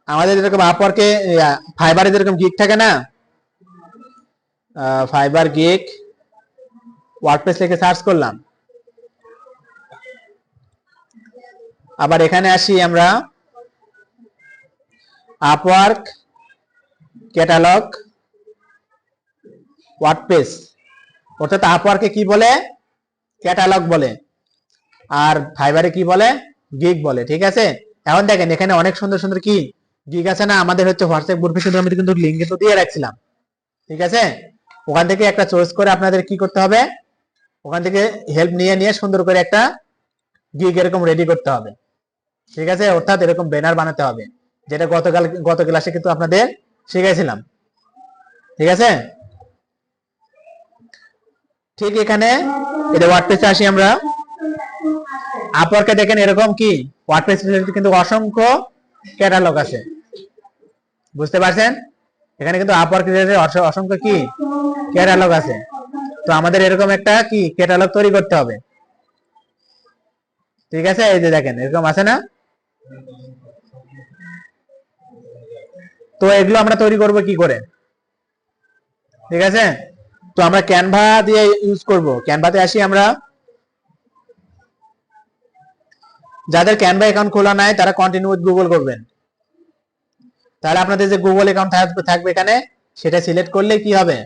আমাদের যেরকম আপওয়ার্কে ফাইবারে যেরকম গিগ থাকে না, ফাইবার গিগ ওয়ার্ডপ্রেস লিখে সার্চ করলাম। আবার এখানে আসি আমরা, আপওয়ার্ক ক্যাটালগ ওয়ার্ডপ্রেস, অর্থাৎ আপওয়ার্কে কি বলে, ক্যাটালগ বলে, আর ফাইবারে কি বলে, গিগ বলে। ঠিক আছে, এখন দেখেন এখানে অনেক সুন্দর সুন্দর কি গিগ আছে না, আমাদের হচ্ছে হোয়াটসঅ্যাপ গ্রুপে শুধু আমি কিন্তু লিঙ্ক তো দিয়ে রাখছিলাম। ঠিক আছে, ওখান থেকে একটা চয়েস করে আপনাদের কি করতে হবে, ওখান থেকে হেল্প নিয়ে নিয়ে সুন্দর করে একটা গিগ এরকম রেডি করতে হবে। ঠিক আছে, অর্থাৎ এরকম ব্যানার বানাতে হবে, যেটা গত ক্লাসে কিন্তু আপনাদের শিখাইছিলাম। ঠিক আছে, ঠিক এখানে এটা ওয়ার্ডপ্রেসে আসি আমরা। আপওয়ার্কে দেখেন এরকম কি ওয়ার্ডপ্রেস কিন্তু অসংখ্য ক্যাটালগ আছে, বুঝতে পারছেন? এখানে কিন্তু আপওয়ার্ক রিলেটেড অসংখ্য কি ক্যাটালগ আছে। তো আমাদের এরকম একটা কি ক্যাটালগ তৈরি করতে হবে। ঠিক আছে, এই যে দেখেন এরকম আছে না, তো এগুলো আমরা তৈরি করব কি করে? ঠিক আছে, তো আমরা ক্যানভা দিয়ে ইউজ করব। ক্যানভাতে আসি আমরা। যাদের ক্যানভা অ্যাকাউন্ট খোলা নাই তারা কন্টিনিউ উইথ গুগল করবেন। তাহলে আপনাদের যে গুগল অ্যাকাউন্ট থাকবে এখানে, সেটা সিলেক্ট করলে কি হবে,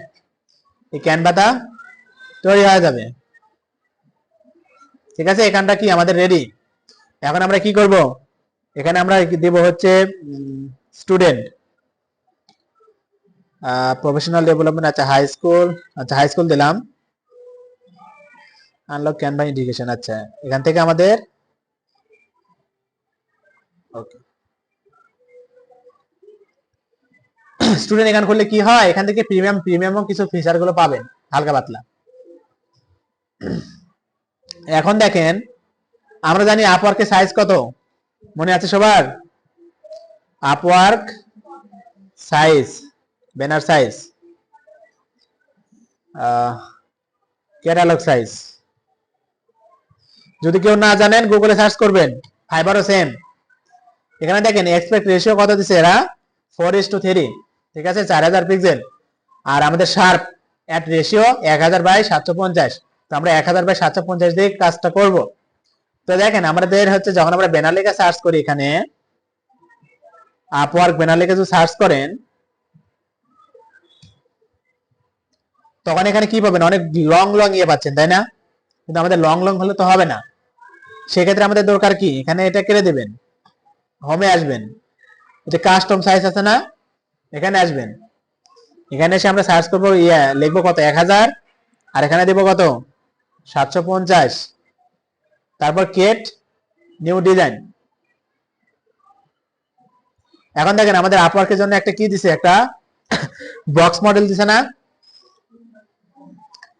এই ক্যানভাটা তৈরি হয়ে যাবে। ঠিক আছে, এখানটা কি আমাদের রেডি। এখন আমরা কি করব, এখানে আমরা দেব হচ্ছে স্টুডেন্ট প্রফেশনাল ডেভেলপমেন্ট। আচ্ছা হাই স্কুল, আচ্ছা হাই স্কুল দিলাম। আনলক ক্যানভা ইন্ডিকেশন, আচ্ছা এখান থেকে আমাদের ওকে স্টুডেন্ট এখান করলে কি হয়, এখান থেকে প্রিমিয়াম কিছু ফিচার গুলো পাবেন হালকা পাতলা। এখন দেখেন আমরা জানি আপওয়ার্কের সাইজ কত, মনে আছে সবার? Upwork size, banner size, catalogue size. যদি কেউ না জানেন গুগলে সার্চ করবেন, ফাইবারও সেম। এখানে দেখেন এক্সপেক্ট রেশিও কত দিছে এরা, 4:3। ঠিক আছে, 4000 পিক্সেল। আর আমাদের শার্প অ্যাট রেশিও 1000/750। তো আমরা 1000/750 দিয়ে কাজটা করব। তো দেখেন আমাদের হচ্ছে যখন আমরা ব্যানার লেখা সার্চ করি, এখানে আপওয়ার্ক ব্যানার লেখা যদি সার্চ করেন, তখন এখানে কি পাবেন, অনেক লং লং ইয়ে পাচ্ছেন, তাই না? কিন্তু আমাদের লং লং হলে তো হবে না, সেক্ষেত্রে আমাদের দরকার কি, এখানে এটা কেটে দেবেন, হোমে আসবেন, এটা কাস্টম সাইজ আছে না, এখানে আসবেন। এখানে এসে আমরা সার্চ করবো, লিখবো কত, 1000, আর এখানে দেবো কত, 750। তারপর কেট নিউ ডিজাইন। এখন দেখেন আমাদের আপওয়ার্কের জন্য একটা কি দিছে, একটা বক্স মডেল দিছে না,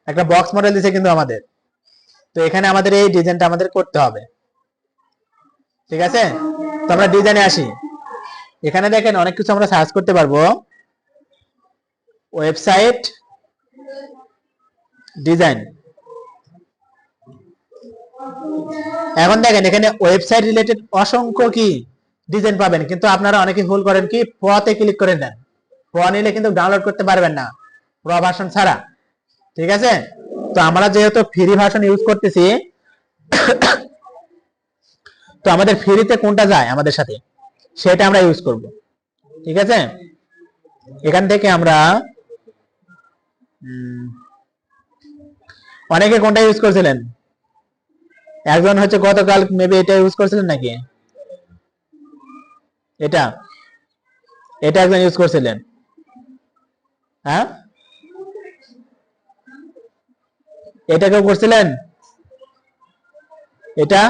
একটা বক্স মডেল দিছে কিন্তু আমাদের। তো এখানে আমাদের এই ডিজাইনটা আমাদের করতে হবে। ঠিক আছে, তো আমরা ডিজাইনে আসি। এখানে দেখেন অনেক কিছু আমরা সার্চ করতে পারবো, ওয়েবসাইট ডিজাইন। এখন দেখেন এখানে ওয়েবসাইট রিলেটেড অসংখ্য কি ডিজাইন পাবেন, কিন্তু আপনারা অনেকে ভুল করেন কি, প্রতে ক্লিক করে দেন। প্রো নিলে কিন্তু ডাউনলোড করতে পারবেন না, প্রো ভার্সন ছাড়া। ঠিক আছে, তো আমরা যেহেতু ফ্রি ভার্সন ইউজ করতেছি, তো আমাদের ফ্রিতে কোনটা যায় আমাদের সাথে, সেটা আমরা ইউজ করব। ঠিক আছে, এখান থেকে আমরা অনেকে কোনটা ইউজ করছিলেন, একজন হচ্ছে গতকাল মেবি এটা ইউজ করছিলেন নাকি, এটা এটা একজন ইউজ করছিলেন। হ্যাঁ, এটা কেউ করছিলেন, এটা।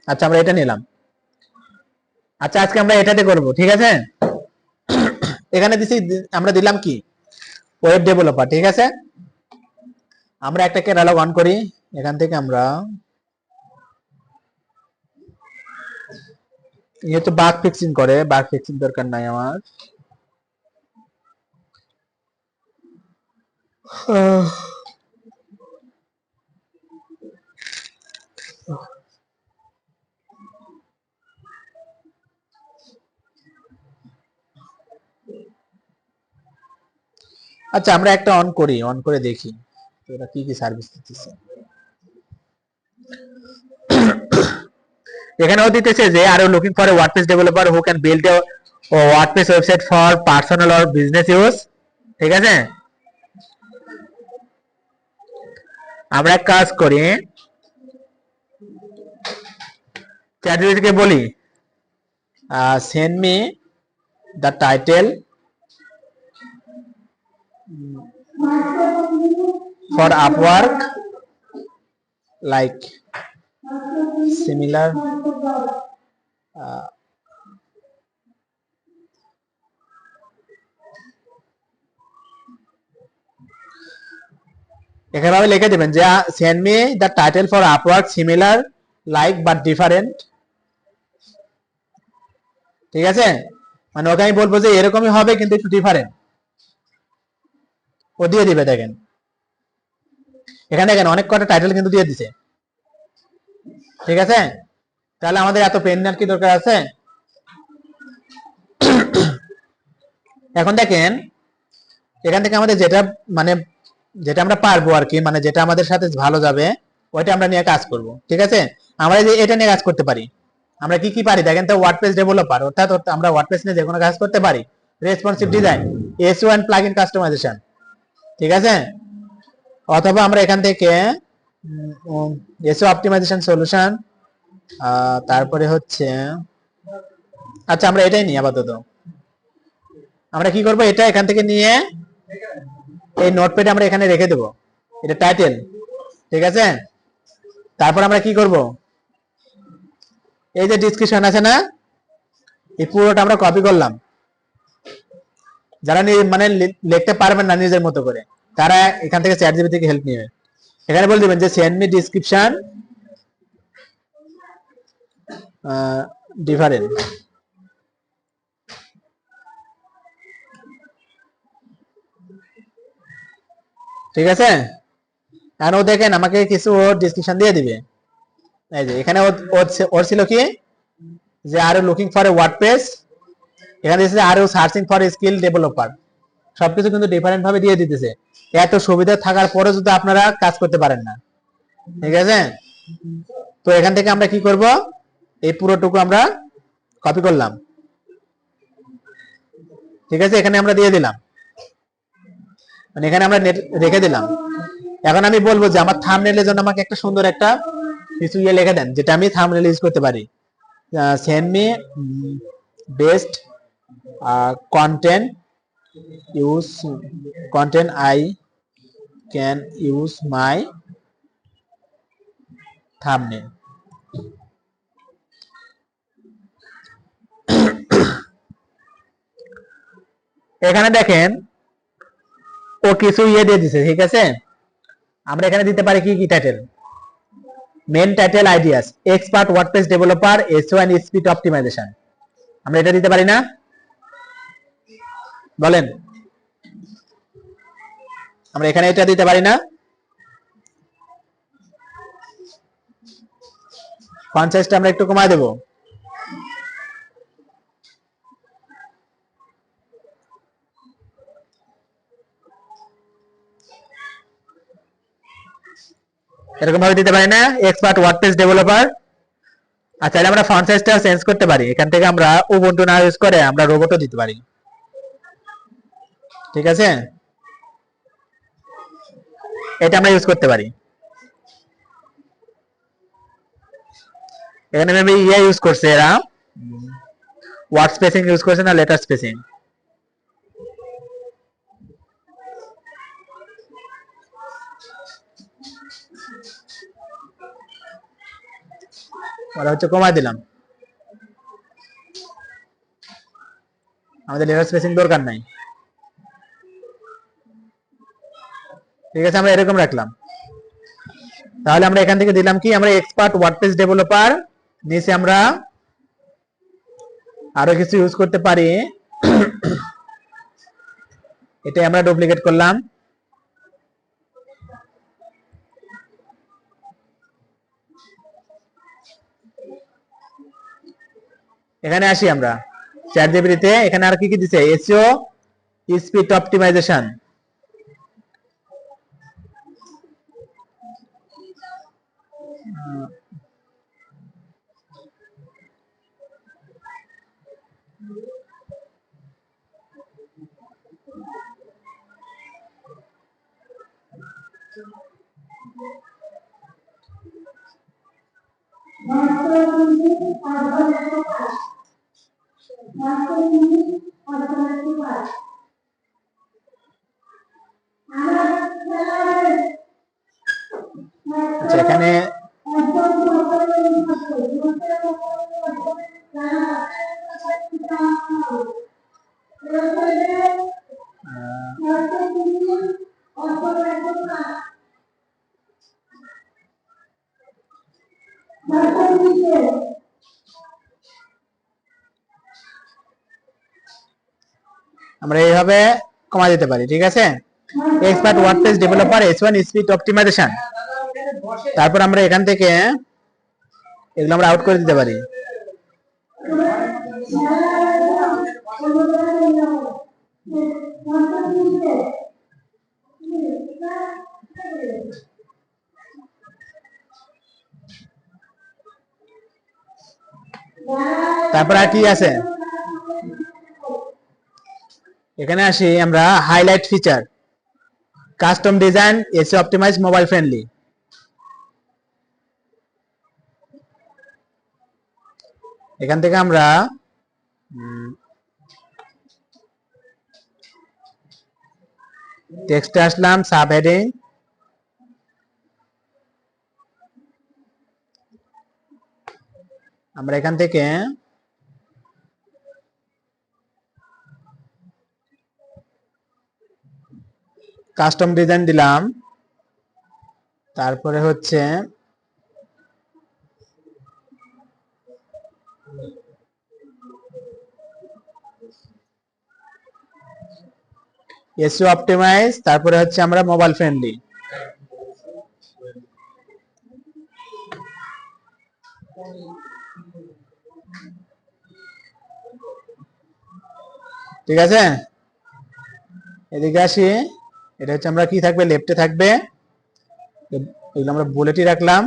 আচ্ছা আমরা এটা নিলাম। আচ্ছা আজকে আমরা এটাতে করব। ঠিক আছে, এখানে দিছি, আমরা দিলাম কি, ওয়েব ডেভেলপার। ঠিক আছে, আমরা একটা ক্যাটালগ অন করি, এখান থেকে আমরা ইয়ে তো বাগ ফিক্সিং করে, বাগ ফিক্সিং দরকার নাই আমার। আচ্ছা আমরা একটা অন করি, অন করে দেখি তো এটা কি কি সার্ভিস দিতেছে। এখানেও দিতেছে যে are looking for a WordPress developer who can build a WordPress website for personal or business use. ঠিক আছে, আমরা এক কাজ করি, চ্যাটজিপিটিকে বলি send me the title for Upwork like similar এখানে ভাবে লিখে দিবেন যে send me the title for Upwork similar like but different. ঠিক আছে, মানে ওকে আমি বলবো যে এরকমই হবে কিন্তু একটু ডিফারেন্ট, ও দিয়ে দিবে। দেখেন এখানে দেখেন অনেক কটা টাইটেল কিন্তু দিয়ে দিছে। ঠিক আছে, তাহলে আমাদের এত পেন নেওয়ার কি দরকার আছে? এখন দেখেন এখান থেকে আমাদের যেটা মানে যেটা আমরা পারবো আর কি, মানে যেটা আমাদের সাথে ভালো যাবে ওইটা আমরা নিয়ে কাজ করব। ঠিক আছে, আমরা যে এটা নিয়ে কাজ করতে পারি, আমরা কি কি পারি দেখেন তো, ওয়ার্ডপ্রেস ডেভেলপার অর্থাৎ আমরা ওয়ার্ডপ্রেস নিয়ে যে কোনো কাজ করতে পারি, responsive design, SEO and plugin customization. ঠিক আছে, অথবা আমরা এখান থেকে এসইও অপটিমাইজেশন সলিউশন, তারপরে হচ্ছে আচ্ছা আমরা এটাই নিই আপাতত। আমরা কি করব, এটা এখান থেকে নিয়ে এই নোটপ্যাডে আমরা এখানে রেখে দেব, এটা টাইটেল। ঠিক আছে, তারপর আমরা কি করব, এই যে ডেসক্রিপশন আছে না, এই পুরোটা আমরা কপি করলাম। যারা মানে লিখতে পারবেন না নিজের মতো করে, তারা এখান থেকে চ্যাটজিপিটি থেকে হেল্প নেবে। এখানে বলে দিবেন যে সেন্ড মি ডেসক্রিপশন ডিফারেন্ট। ঠিক আছে, আর ও দেখেন আমাকে কিছু ডেসক্রিপশন দিয়ে দিবে। এই যে এখানে ওর ছিল কি যে are looking for a WordPress, এখানে দিয়েছে আর searching for a skill developer. সবকিছু কিন্তু ডিফারেন্ট ভাবে দিয়ে দিতেছে। এত সুবিধা থাকার পরে যদি আপনারা কাজ করতে পারেন না। ঠিক আছে, তো এখান থেকে আমরা কি করব, এই পুরোটুকু আমরা কপি করলাম। ঠিক আছে, এখানে আমরা দিয়ে দিলাম, মানে এখানে আমরা রেখে দিলাম। এখন আমি বলবো যে আমার থাম্বনেলের জন্য আমাকে একটা সুন্দর একটা কিছু ইয়ে লিখে দেন, যেটা আমি থাম্বনেল ইউজ করতে পারি। Send me best content I can use my thumbnail. এখানে দেখেন ও কিছু ইয়ে দিয়ে দিছে। ঠিক আছে, আমরা এখানে দিতে পারি কি কি title, main title ideas, expert WordPress developer, SEO and speed optimization. আমরা এটা দিতে পারি না? বলেন, আমরা এখানে এটা দিতে পারি না? ফন্ট সাইজটা আমরা একটু কমায় দেব। এরকম ভাবে দিতে পারি না, এক্সপার্ট ওয়ার্ডপ্রেস ডেভেলপার। আচ্ছা, তাহলে আমরা ফন্ট সাইজটা চেঞ্জ করতে পারি। এখান থেকে আমরা উবুন্টু না ইউজ করে আমরা রোবটও দিতে পারি। ঠিক আছে, এটা আমরা ইউজ করতে পারি। এখানে মেবি ইয়ে ইউজ করছে এরা, ওয়ার্ড স্পেসিং ইউজ করছে না লেটার স্পেসিং। ওরা হচ্ছে কমায় দিলাম, আমাদের লেটার স্পেসিং দরকার নাই। ঠিক আছে, আমরা এরকম রাখলাম। তাহলে আমরা এখান থেকে দিলাম কি, আমরা এক্সপার্ট ওয়ার্ডপ্রেস ডেভেলপার, নিচে আমরা আরো কিছু ইউজ করতে পারি। এটা আমরা ডুপ্লিকেট করলাম। এখানে আসি আমরা চ্যাটজিপিটিতে, এখানে আর কি কি দিছে, এসইও স্পিড অপটিমাইজেশন। আচ্ছা, এখানে আমরা এইভাবে কমা দিতে পারি, ঠিক আছে। Expert WordPress developer S1 speed optimization, তারপর আমরা এখান থেকে এগুলো আমরা আউট করে দিতে পারি। তারপর আর কি আছে, এখানে আসি আমরা highlight feature, custom design, SEO optimize, mobile friendly. এখান থেকে আমরা টেক্সটে আসলাম, সাব হেডিং, আমরা এখান থেকে কাস্টম ডিজাইন দিলাম, তারপরে হচ্ছে এসইও অপটিমাইজ, তারপরে হচ্ছে আমরা মোবাইল ফ্রেন্ডলি। ঠিক আছে, এদিকে আসি, এটা হচ্ছে আমরা কি থাকবে, লেফটে থাকবে, এগুলো আমরা বুলেটই রাখলাম।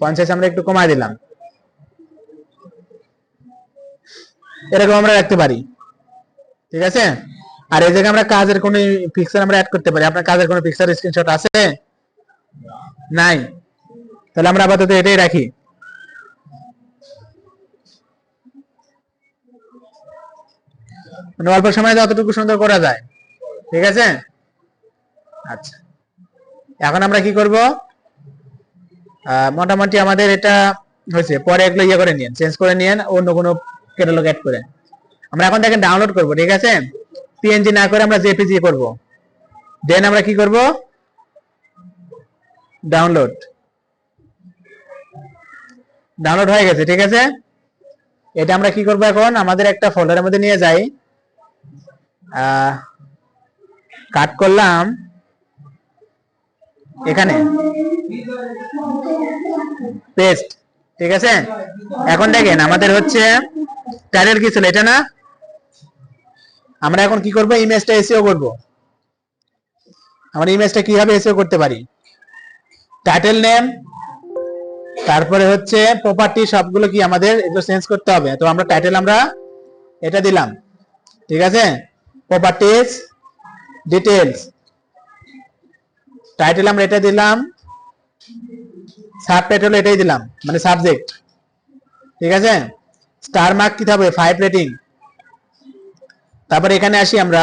ফন্ট সাইজ আমরা একটু কমায় দিলাম, এরকম আমরা রাখতে পারি, ঠিক আছে। আর এই জায়গায় আমরা কাজের কোনো পিকচার আমরা অ্যাড করতে পারি। আপনার কাজের কোনো পিকচার স্ক্রিনশট আছে? নাই, তাহলে আমরা আপাতত এটাই রাখি। মানে অল্প সময়ে যতটুকু সুন্দর করা যায়, ঠিক আছে। আচ্ছা, এখন আমরা কি করব, মোটামুটি আমাদের এটা হয়েছে, পরে এগুলো ইয়ে করে নিন, চেঞ্জ করে নিন, অন্য কোনো ক্যাটালগ অ্যাড করে। আমরা এখন দেখেন ডাউনলোড করব, ঠিক আছে। পিএনজি না করে আমরা জেপিজি করব। দেন আমরা কি করব, ডাউনলোড। ডাউনলোড হয়ে গেছে, ঠিক আছে। এটা আমরা কি করব, এখন আমাদের একটা ফোল্ডারের মধ্যে নিয়ে যাই, কাট করলাম এখানে, পেস্ট, ঠিক আছে। এখন দেখেন আমাদের হচ্ছে টাইটেল কি ছিল, এটা না। আমরা এখন কি করব, ইমেজটা এসইও করব। আমরা ইমেজটা কিভাবে এসইও করতে পারি, টাইটেল নেম, তারপরে হচ্ছে প্রপার্টি, সবগুলো কি আমাদের এগুলো চেঞ্জ করতে হবে। তো আমরা টাইটেল আমরা এটা দিলাম, ঠিক আছে। প্রপার্টিজ, ডিটেইলস, টাইটেল আমরা এটা দিলাম, সাবটাইটেল এটাই দিলাম, মানে সাবজেক্ট, ঠিক আছে। স্টার মার্ক কি হবে, 5 রেটিং। তারপরে এখানে আসি আমরা,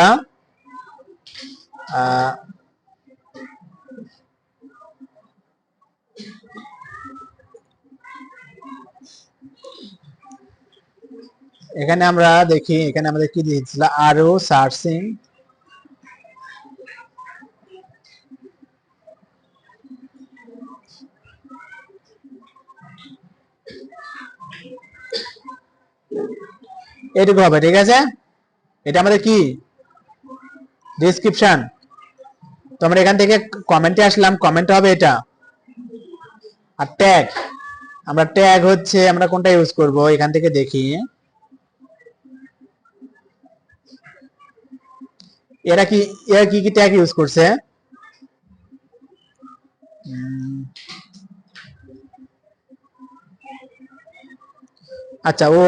এখানে আমরা দেখি, এখানে আমাদের কি দিয়েছিল, আরো সার্চিং, এটুকু হবে, ঠিক আছে। এটা আমাদের কি ডেসক্রিপশন। তো আমরা এখান থেকে কমেন্টে আসলাম, কমেন্ট হবে এটা, আর ট্যাগ, আমরা ট্যাগ হচ্ছে আমরা কোনটা ইউজ করব এখান থেকে দেখি। এরা কি কি ট্যাগ ইউজ করছে? আচ্ছা, ও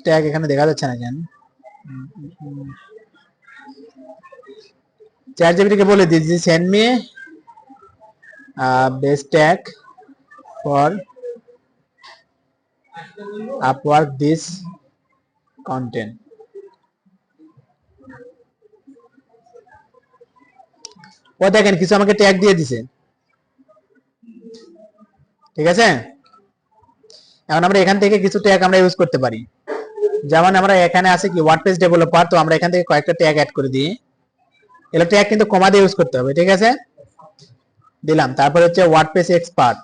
ট্যাগ এখানে দেখা যাচ্ছে না কেন? চ্যাট জিপিটিকে বলে দিয়েছি send me best tag for Upwork this content. ও দেখেন কিছু আমাকে ট্যাগ দিয়ে দিছে, ঠিক আছে। এখন আমরা এখান থেকে কিছু ট্যাগ আমরা ইউজ করতে পারি। যেমন আমরা এখানে আছে কি ওয়ার্ডপ্রেস ডেভেলপার, তো আমরা এখান থেকে কয়েকটা ট্যাগ অ্যাড করে দিই। এগুলো ট্যাগ কিন্তু কমা দিয়ে ইউজ করতে হবে, ঠিক আছে। দিলাম, তারপর হচ্ছে ওয়ার্ডপ্রেস এক্সপার্ট,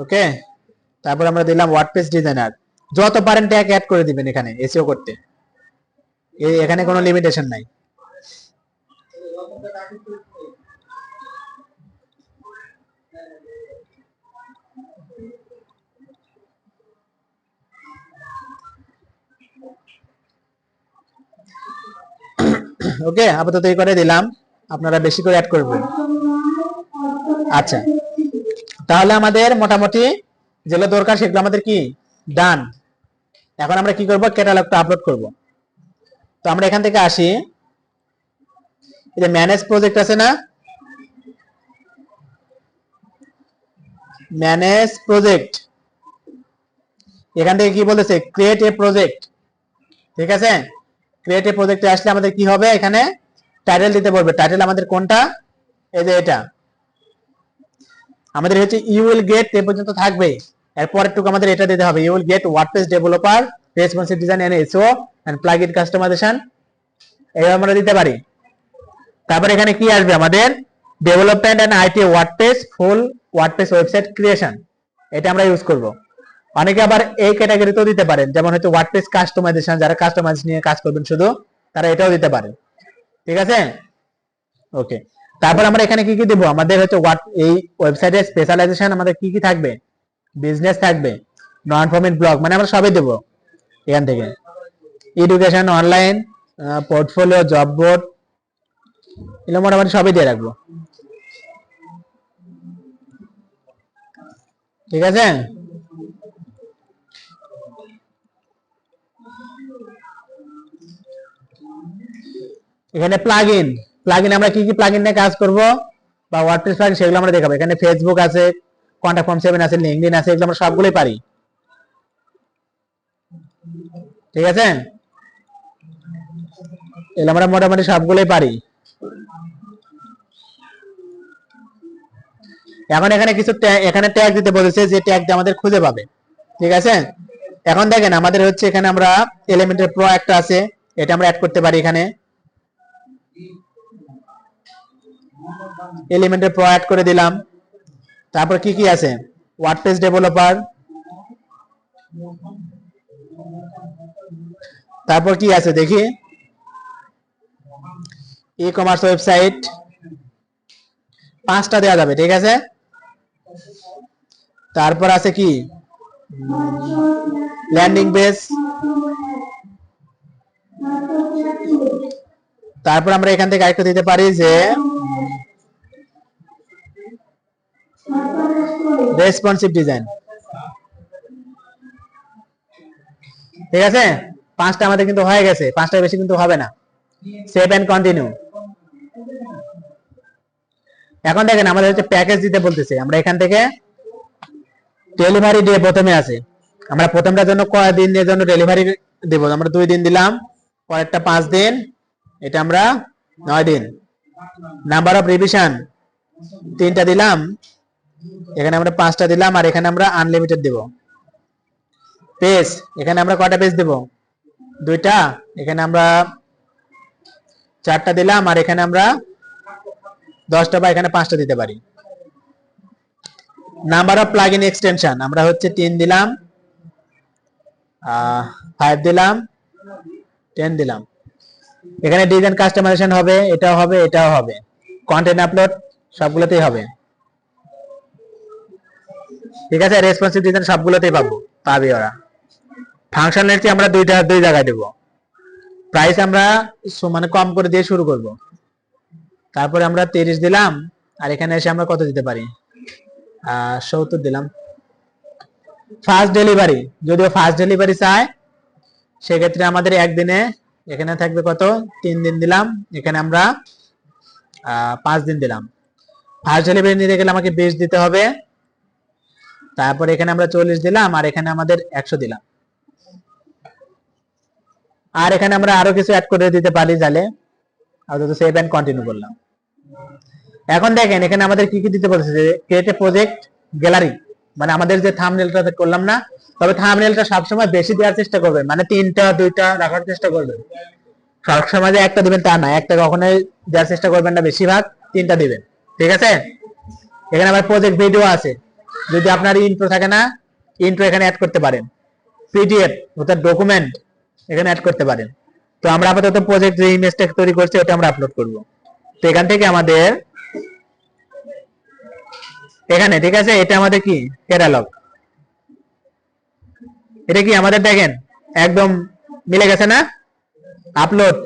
ওকে। তারপর আমরা দিলাম ওয়ার্ডপ্রেস ডিজাইনার। যত পারেন ট্যাগ অ্যাড করে দিবেন এখানে এসইও করতে, এখানে কোনো লিমিটেশন নাই। ওকে, আপাতত এই করে দিলাম, আপনারা বেশি করে অ্যাড করবেন। আচ্ছা, তাহলে আমাদের মোটামুটি যেগুলো দরকার সেগুলো আমাদের কি ডান। এখন আমরা কি করব, ক্যাটালগটা আপলোড করব। তো আমরা এখান থেকে আসি, এই যে ম্যানেজ প্রজেক্ট আছে না, ম্যানেজ প্রজেক্ট, এখান থেকে কি বলতেছে ক্রিয়েট এ প্রজেক্ট, ঠিক আছে। ক্রিয়েট এ প্রজেক্টে আসলে আমাদের কি হবে, এখানে টাইটেল দিতে বলবে। টাইটেল আমাদের কোনটা, এই যে এটা আমাদের হচ্ছে ইউ উইল গেট, এ পর্যন্ত থাকবে। এরপর একটু আমাদের এটা দিতে হবে, you will get WordPress developer responsive design and SEO and plugin customization, এইভাবে আমরা দিতে পারি। তারপর এখানে কি আসবে আমাদের, development and IT WordPress full WordPress website creation, এটা আমরা ইউজ করব। অনেকে আবার এই ক্যাটাগরিতেও দিতে পারেন, যেমন হচ্ছে ওয়ার্ডপ্রেস কাস্টমাইজেশন, যারা কাস্টমাইজ নিয়ে কাজ করবেন শুধু, তারা এটাও দিতে পারেন, ঠিক আছে। ওকে, তারপর আমরা এখানে কি কি দেব, আমাদের হচ্ছে এই ওয়েবসাইটের স্পেশালাইজেশন আমাদের কি কি থাকবে, বিজনেস থাকবে, নন প্রফিট ব্লগ, মানে আমরা সবই দেব এখান থেকে। Education, online, portfolio, job board, এগুলো মোটামুটি সবই দিয়ে রাখবো, ঠিক আছে। এখানে প্লাগইন, আমরা কি কি প্লাগইন নিয়ে কাজ করব বা ওয়ার্ডপ্রেস প্লাগইন সেগুলো আমরা দেখাবো। এখানে ফেসবুক আছে, কন্টাক্ট ফর্ম 7 আছে, লিংকডইন আছে, এগুলো আমরা সবগুলোই পারি, ঠিক আছে। এগুলো আমরা মোটামুটি সবগুলোই পারি। এখন এখানে কিছু এখানে ট্যাগ দিতে বলেছে, যে ট্যাগ দিয়ে আমাদের খুঁজে পাবে, ঠিক আছে। এখন দেখেন আমাদের হচ্ছে এখানে আমরা এলিমেন্টের প্রো একটা আছে, এটা আমরা অ্যাড করতে পারি। এখানে এলিমেন্টের প্রো অ্যাড করে দিলাম। তারপর কি কি আছে, ওয়ার্ডপ্রেস ডেভেলপার, তারপর কি আছে দেখি, ই কমার্স ওয়েবসাইট, 5টা দেওয়া যাবে, ঠিক আছে। তারপর আছে কি ল্যান্ডিং পেজ, তারপর আমরা এখান থেকে আরেকটা দিতে পারি যে রেসপন্সিভ ডিজাইন, ঠিক আছে। 5টা আমাদের কিন্তু হয়ে গেছে, 5টার বেশি কিন্তু হবে না। Save and continue. এখন দেখেন আমাদের হচ্ছে প্যাকেজ দিতে বলতেছে, আমরা এখান থেকে ডেলিভারি ডে প্রথমে আছে, আমরা প্রথমটার জন্য কয়দিনের জন্য ডেলিভারি দেব, আমরা 2 দিন দিলাম, পরেরটা 5 দিন, এটা আমরা 9 দিন। নাম্বার অফ রিভিশন 3টা দিলাম, এখানে আমরা 5টা দিলাম, আর এখানে আমরা আনলিমিটেড দেব। পেজ, এখানে আমরা কয়টা পেজ দেব, 2টা, এখানে আমরা 4টা দিলাম, আর এখানে আমরা 10টা বা এখানে 5টা দিতে পারি। নাম্বার অফ প্লাগইন এক্সটেনশন আমরা হচ্ছে 3 দিলাম, 5 দিলাম, 10 দিলাম। এখানে ডিজাইন কাস্টমাইজেশন হবে, এটাও হবে, এটাও হবে, কন্টেন্ট আপলোড সবগুলোতেই হবে। ঠিক আছে, রেসপন্সিভ ডিজাইন সবগুলোতেই পাবে ওরা। ফাংশনালিটি আমরা দুই জায়গায় দেবো। প্রাইস আমরা মানে কম করে দিয়ে শুরু করব, তারপরে আমরা 30 দিলাম, আর এখানে এসে আমরা কত দিতে পারি, 70 দিলাম। ফার্স্ট ডেলিভারি, যদিও ফার্স্ট ডেলিভারি চায়, সেক্ষেত্রে আমাদের একদিনে এখানে থাকবে কত, 3 দিন দিলাম, এখানে আমরা 5 দিন দিলাম। ফার্স্ট ডেলিভারি নিতে গেলে আমাকে 20 দিতে হবে, তারপর এখানে আমরা 40 দিলাম, আর এখানে আমাদের 100 দিলাম। আর এখানে আমরা আরো কিছু অ্যাড করে দিতে পারি চাইলে, আপাতত সেভ এন্ড কন্টিনিউ করলাম। এখন দেখেন এখানে আমাদের কি কি দিতে বলছে, যে ক্রিয়েট এ প্রজেক্ট গ্যালারি, মানে আমাদের যে থাম্বনেলটা করলাম না, তবে থাম্বনেলটা সবসময় বেশি দেওয়ার চেষ্টা করবেন, মানে 3টা 2টা রাখার চেষ্টা করবেন। সবসময় যে একটা দিবেন তা না, একটা কখনোই দেওয়ার চেষ্টা করবেন না, বেশিরভাগ 3টা দিবেন, ঠিক আছে। এখানে আবার প্রজেক্ট ভিডিও আছে, যদি আপনার ইন্ট্রো থাকে না, ইন্ট্রো এখানে অ্যাড করতে পারেন। পিডিএফ অর্থাৎ ডকুমেন্ট এখানে অ্যাড করতে পারেন। তো আমরা আপাতত প্রজেক্ট যে ইমেজটা তৈরি করছি ওটা আমরা আপলোড করব। তো এখান থেকে আমাদের এখানে, ঠিক আছে, এটা আমাদের কি ক্যাটালগ, এটা কি আমাদের দেখেন একদম মিলে গেছে না, আপলোড।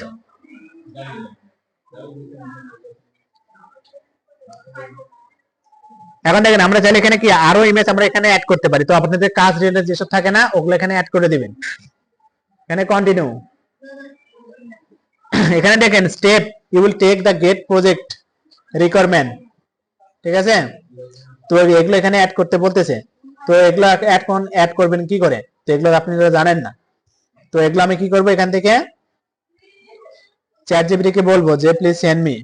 এখন দেখেন আমরা চাইলে এখানে কি আরো ইমেজ আমরা এখানে অ্যাড করতে পারি। তো আপনাদের কাজ রিলেটেড যেসব থাকে না ওগুলো এখানে অ্যাড করে দিবেন। এখানে কন্টিনিউ, এখানে দেখেন step you will take the get project requirement, ঠিক আছে। তো এগুলো এখানে অ্যাড করতে বলতেছে, তো এগুলো অ্যাড করবেন কি করে, তো এগুলো আপনি জানেন না। তো এগুলো আমি কি করব, এখান থেকে চ্যাটজিপিটি কে বলবো যে প্লিজ সেন্ড মি,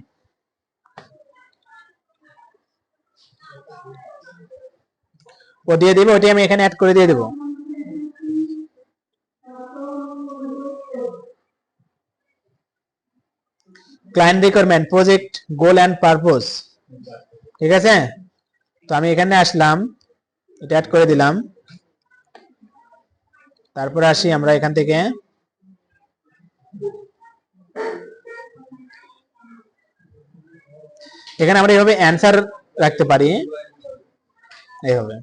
ও দিয়ে দিবে, ওইটা আমি এখানে অ্যাড করে দিয়ে দেবো। Client requirement, project goal and purpose, ঠিক আছে। তো আমি এখানে আসলাম, এটা অ্যাড করে দিলাম, তারপর আসি আমরা এখান থেকে এখানে আমরা এইভাবে অ্যান্সার রাখতে পারি, এইভাবে।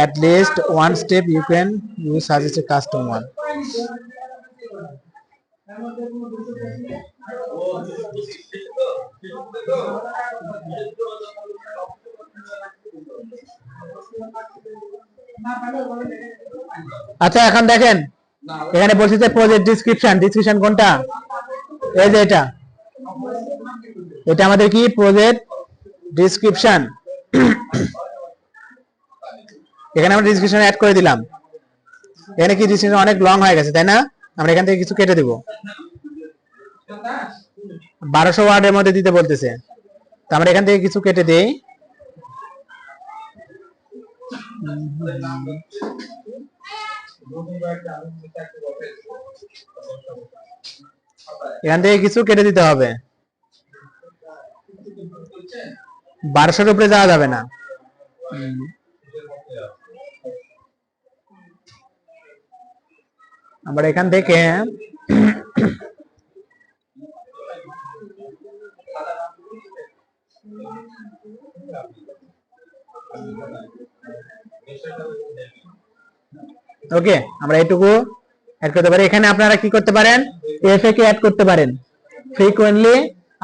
At least one step you can use suggest a custom one. আচ্ছা এখন দেখেন এখানে বলছি যে প্রজেক্ট ডিসক্রিপশন কোনটা, এই যে এটা আমাদের কি প্রজেক্ট ডিসক্রিপশন। এখানে আমরা ডিসক্রিপশন অ্যাড করে দিলাম। এখানে কি ডিসক্রিপশন অনেক লং হয়ে গেছে তাই না, আমরা এখান থেকে কিছু কেটে দেব। 1200 ওয়ার্ডের মধ্যে দিতে বলতেছে, তো আমরা এখান থেকে কিছু কেটে দেই। এখান থেকে কিছু কেটে দিতে হবে, 1200-র উপরে যাওয়া যাবে না। আমরা এখান থেকে ওকে আমরা এটুকু অ্যাড করতে পারি। এখানে আপনারা কি করতে পারেন, এফএকে অ্যাড করতে পারেন, ফ্রিকোয়েন্টলি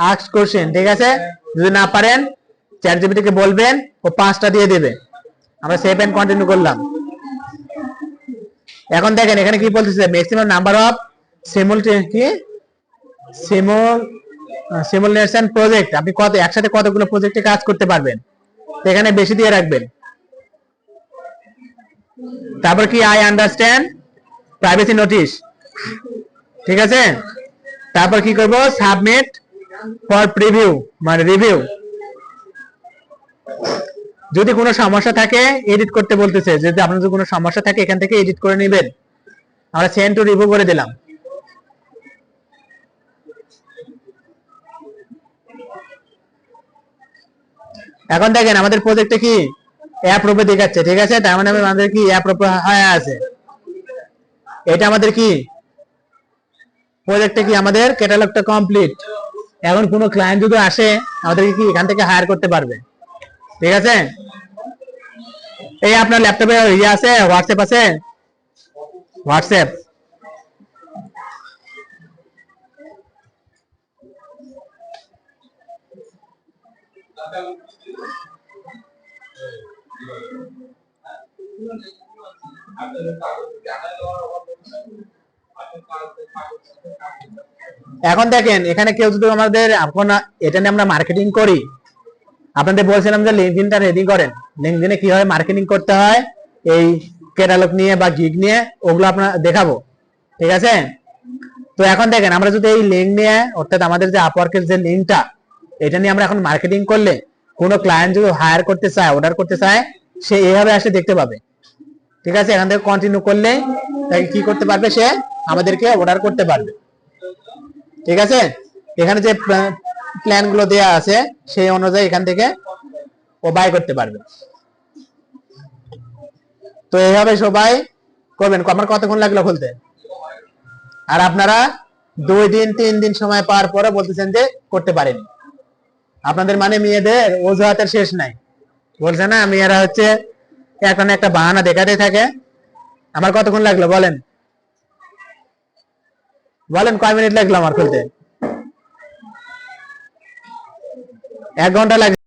আস্কড কোশ্চেন, ঠিক আছে। যদি না পারেন চ্যাটজিপিটি কে বলবেন, ও 5টা দিয়ে দেবে। আমরা সেভ এন্ড কন্টিনিউ করলাম। এখন দেখেন এখানে কি বলতেছে, maximum number of simulation project, আপনি একসাথে কতগুলো প্রজেক্টে কাজ করতে পারবেন, এখানে বেশি দিয়ে রাখবেন। তারপর কি আই আন্ডারস্ট্যান্ড প্রাইভেসি নোটিশ, ঠিক আছে। তারপর কি করব, সাবমিট ফর প্রিভিউ মানে রিভিউ। যদি কোনো সমস্যা থাকে এডিট করতে বলতেছে, যদি আপনার যদি কোনো সমস্যা থাকে এখান থেকে এডিট করে নেবেন। আমরা সেন্ড টু রিভিউ করে দিলাম। এখন দেখেন আমাদের প্রজেক্টে কি অ্যাপ্রুভ দেখাচ্ছে, ঠিক আছে। তার মানে আমাদের কি অ্যাপ্রুভ হয়ে আছে। এটা আমাদের কি প্রজেক্টে কি আমাদের ক্যাটালগটা কমপ্লিট। এখন কোনো ক্লায়েন্ট যদি আসে আমাদেরকে কি এখান থেকে হায়ার করতে পারবে, ঠিক আছে। এই আপনার ল্যাপটপে ইয়ে আছে, হোয়াটসঅ্যাপ আছে, হোয়াটসঅ্যাপ। এখন দেখেন এখানে কেউ যদি আমাদের এখন এটা নিয়ে আমরা মার্কেটিং করি, আপনাদের বলছিলাম যে লিঙ্কডইনটা রেডি করেন। লিঙ্কডইনে কিভাবে মার্কেটিং করতে হয় এই ক্যাটালগ নিয়ে বা গিগ নিয়ে, ওগুলো আপনার দেখাবো, ঠিক আছে। তো এখন দেখেন আমরা যদি এই লিঙ্ক নিয়ে, অর্থাৎ আমাদের যে আপওয়ার্কের যে লিঙ্কটা, এটা নিয়ে আমরা এখন মার্কেটিং করলে কোনো ক্লায়েন্ট যদি হায়ার করতে চায়, অর্ডার করতে চায়, সে এইভাবে আসে দেখতে পাবে, ঠিক আছে। এখান থেকে কন্টিনিউ করলে তাকে কি করতে পারবে, সে আমাদেরকে অর্ডার করতে পারবে, ঠিক আছে। এখানে যে প্ল্যান গুলো দেওয়া আছে সেই অনুযায়ী এখান থেকে ও বাই করতে পারবে। তো এইভাবে সবাই করবেন। আমার কতক্ষণ লাগলো খুলতে, আর আপনারা 2 দিন 3 দিন সময় পাওয়ার পরে বলতেছেন যে করতে পারেন। আপনাদের মানে মেয়েদের অজুহাতের শেষ নাই, বলছে না মেয়েরা হচ্ছে এখন একটা বাহানা দেখাতে থাকে। আমার কতক্ষণ লাগলো বলেন, বলেন কয় মিনিট লাগলো আমার খুলতে? 1 ঘন্টা লাগছে।